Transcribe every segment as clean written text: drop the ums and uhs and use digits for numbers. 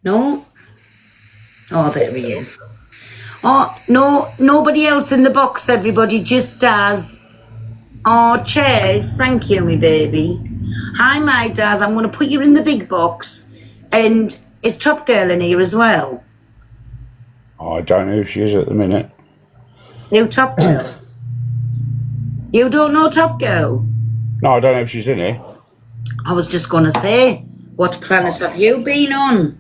No? Oh, there he is. Oh, no, nobody else in the box, everybody, just Daz. Oh, cheers. Thank you, me baby. Hi, my Daz. I'm going to put you in the big box. And is Top Girl in here as well? Oh, I don't know who she is at the minute. You Top Girl? You don't know Top Girl? No, I don't know if she's in here. I was just going to say, what planet have you been on?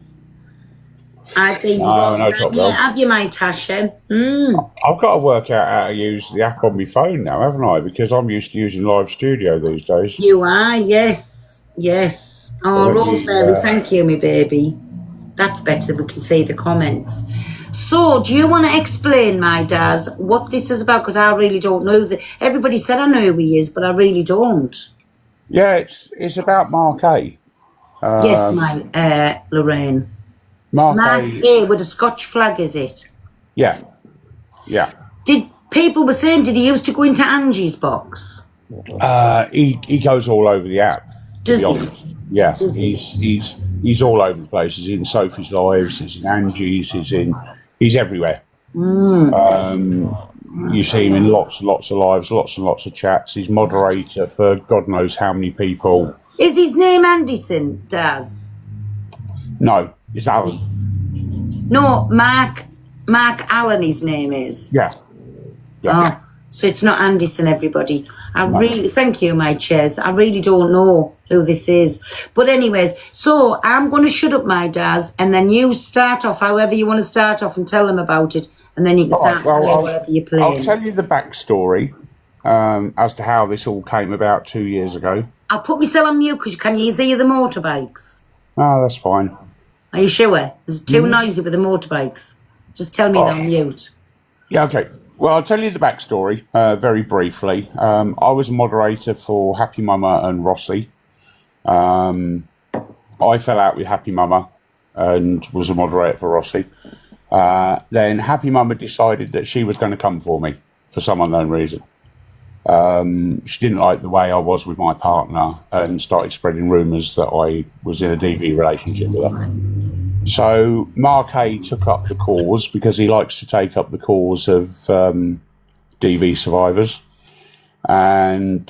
I've been divorced. No Top Girl. Have you, my Tasha? I've got to work out how to use the app on my phone now, haven't I? Because I'm used to using Live Studio these days. You are, yes. Yes. Oh, Let me Rosemary, use, thank you, me baby. That's better. We can see the comments. So, do you want to explain, my Daz, what this is about? Because I really don't know. Everybody said I know who he is, but I really don't. Yeah, it's about Mark A. Yes, my Lorraine. Mark A with a Scotch flag, is it? Yeah. Yeah. People were saying, did he used to go into Angie's box? He goes all over the app. Does he? Yeah. He's all over the place. He's in Sophie's Lives, he's in Angie's, he's everywhere. You see him in lots and lots of lives, lots and lots of chats. He's moderator for God knows how many people. Is his name Anderson, Daz? No, it's Alan. No, Mark Allen, his name is. Yeah. Oh, so it's not Anderson, everybody. Really, thank you, my chairs. I really don't know who this is. But anyways, so I'm going to shut up, my Daz, and then you start off however you want to start off and tell them about it, and then you can start playing whatever you're playing. I'll tell you the backstory as to how this all came about 2 years ago. I'll put myself on mute because can you hear the motorbikes? Oh, that's fine. Are you sure? It's too noisy with the motorbikes. Just tell me they're on mute. Yeah, okay. Well, I'll tell you the backstory very briefly. I was a moderator for Happy Mama and Rossi. I fell out with Happy Mama and was a moderator for Rossi. Then Happy Mama decided that she was going to come for me for some unknown reason. She didn't like the way I was with my partner and started spreading rumours that I was in a DV relationship with her. So Mark A took up the cause because he likes to take up the cause of DV survivors. And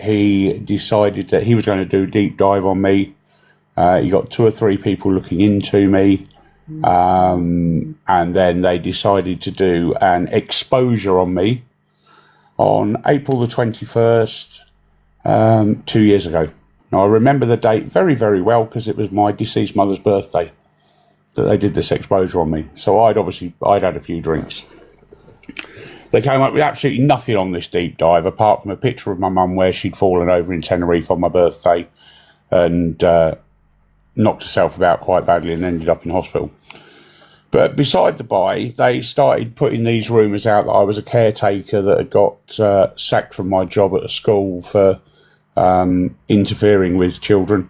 he decided that he was going to do a deep dive on me. He got 2 or 3 people looking into me. And then they decided to do an exposure on me on April the 21st, 2 years ago. Now, I remember the date very, very well because it was my deceased mother's birthday that they did this exposure on me. So I'd had a few drinks. They came up with absolutely nothing on this deep dive apart from a picture of my mum where she'd fallen over in Tenerife on my birthday and knocked herself about quite badly and ended up in hospital. But beside the by, they started putting these rumours out that I was a caretaker that had got sacked from my job at a school for interfering with children.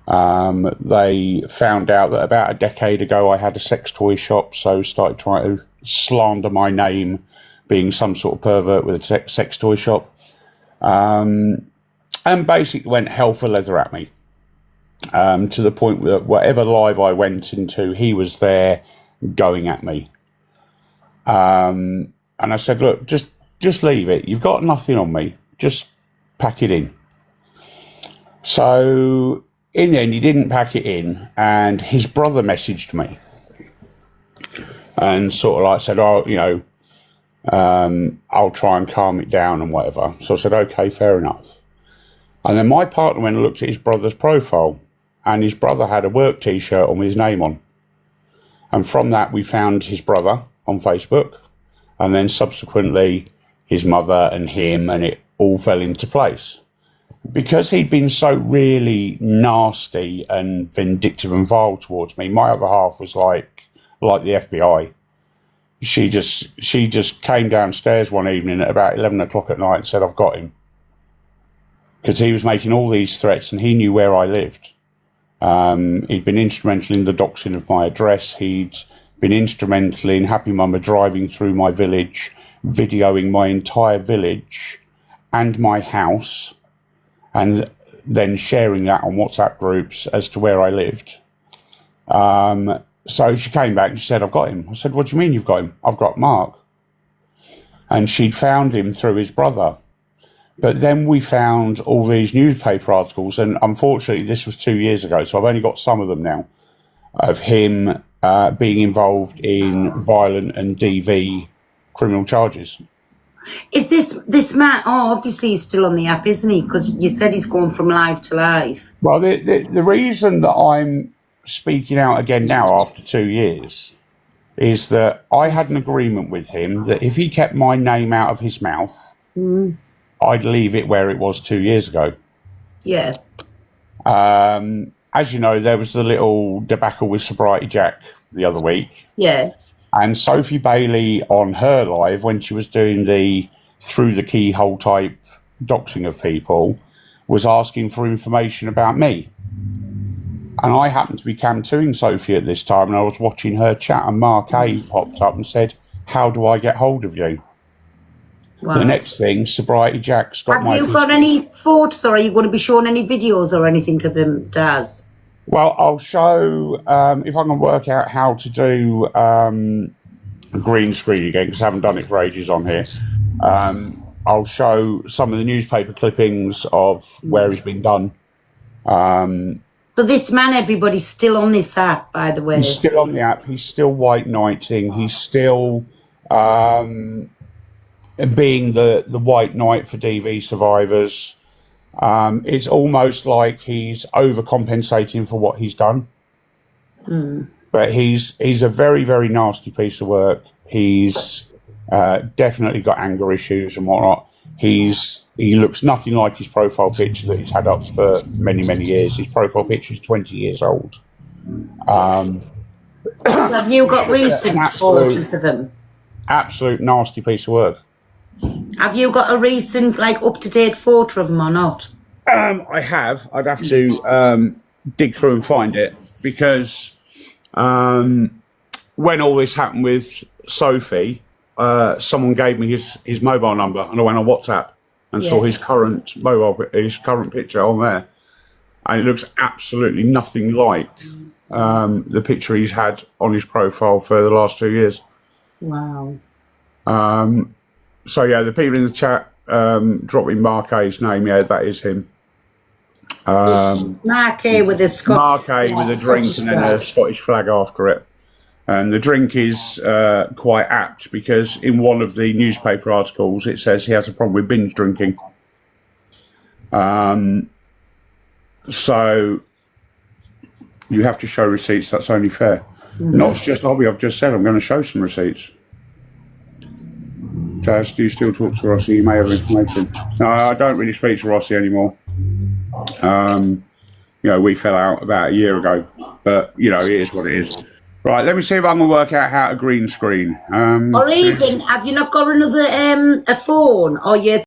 They found out that about a decade ago I had a sex toy shop, so started trying to slander my name being some sort of pervert with a sex toy shop. And basically went hell for leather at me. To the point that whatever live I went into, he was there going at me. And I said, look, just leave it. You've got nothing on me. Just pack it in. So in the end, he didn't pack it in, and his brother messaged me and sort of like said, oh, you know, I'll try and calm it down and whatever. So I said, okay, fair enough. And then my partner went and looked at his brother's profile, and his brother had a work t-shirt on with his name on. And from that, we found his brother on Facebook, and then subsequently his mother and him, and it all fell into place. Because he'd been so really nasty and vindictive and vile towards me, my other half was like the FBI. She just came downstairs one evening at about 11 o'clock at night and said, I've got him. Because he was making all these threats and he knew where I lived. He'd been instrumental in the doxing of my address. He'd been instrumental in Happy Mama driving through my village, videoing my entire village and my house, and then sharing that on WhatsApp groups as to where I lived. So she came back and she said, I've got him. I said, what do you mean you've got him? I've got Mark. And she'd found him through his brother. But then we found all these newspaper articles, and unfortunately this was 2 years ago, so I've only got some of them now, of him being involved in violent and DV criminal charges. Is this man? Oh, obviously he's still on the app, isn't he? Because you said he's gone from live to live. Well, the reason that I'm speaking out again now after 2 years is that I had an agreement with him that if he kept my name out of his mouth, I'd leave it where it was 2 years ago. Yeah. As you know, there was the little debacle with Sobriety Jack the other week. Yeah. And Sophie Bailey on her live, when she was doing the through the keyhole type doxing of people, was asking for information about me. And I happened to be cam 2ing Sophie at this time, and I was watching her chat, and Mark A popped up and said, how do I get hold of you? Wow. The next thing, Sobriety Jack's got Have you got any photos, or are you going to be showing any videos or anything of him, Daz? Well, I'll show, if I can work out how to do a green screen again, because I haven't done it for ages on here. I'll show some of the newspaper clippings of where he's been done. So this man, everybody's still on this app, by the way. He's still on the app. He's still white knighting. He's still being the white knight for DV survivors. It's almost like he's overcompensating for what he's done. But he's a very, very nasty piece of work. He's definitely got anger issues and whatnot. He looks nothing like his profile picture that he's had up for many, many years. His profile picture is 20 years old. Have you got recent photos of him? Absolute nasty piece of work. Have you got a recent, like, up-to-date photo of him or not? I have. I'd have to dig through and find it, because when all this happened with Sophie, someone gave me his mobile number, and I went on WhatsApp and saw his current picture on there, and it looks absolutely nothing like the picture he's had on his profile for the last 2 years. Wow. So yeah, the people in the chat dropping Mark A's name, yeah, that is him. Mark A with a Scottish, Mark A with a drink and then a Scottish flag after it. And the drink is quite apt, because in one of the newspaper articles it says he has a problem with binge drinking. So you have to show receipts, that's only fair. Not just a hobby, I've just said I'm going to show some receipts. Taz, do you still talk to Rossi? You may have information. No, I don't really speak to Rossi anymore. You know, we fell out about a year ago, but you know, it is what it is. Right, let me see if I can work out how to green screen. Or even, have you not got another a phone, or you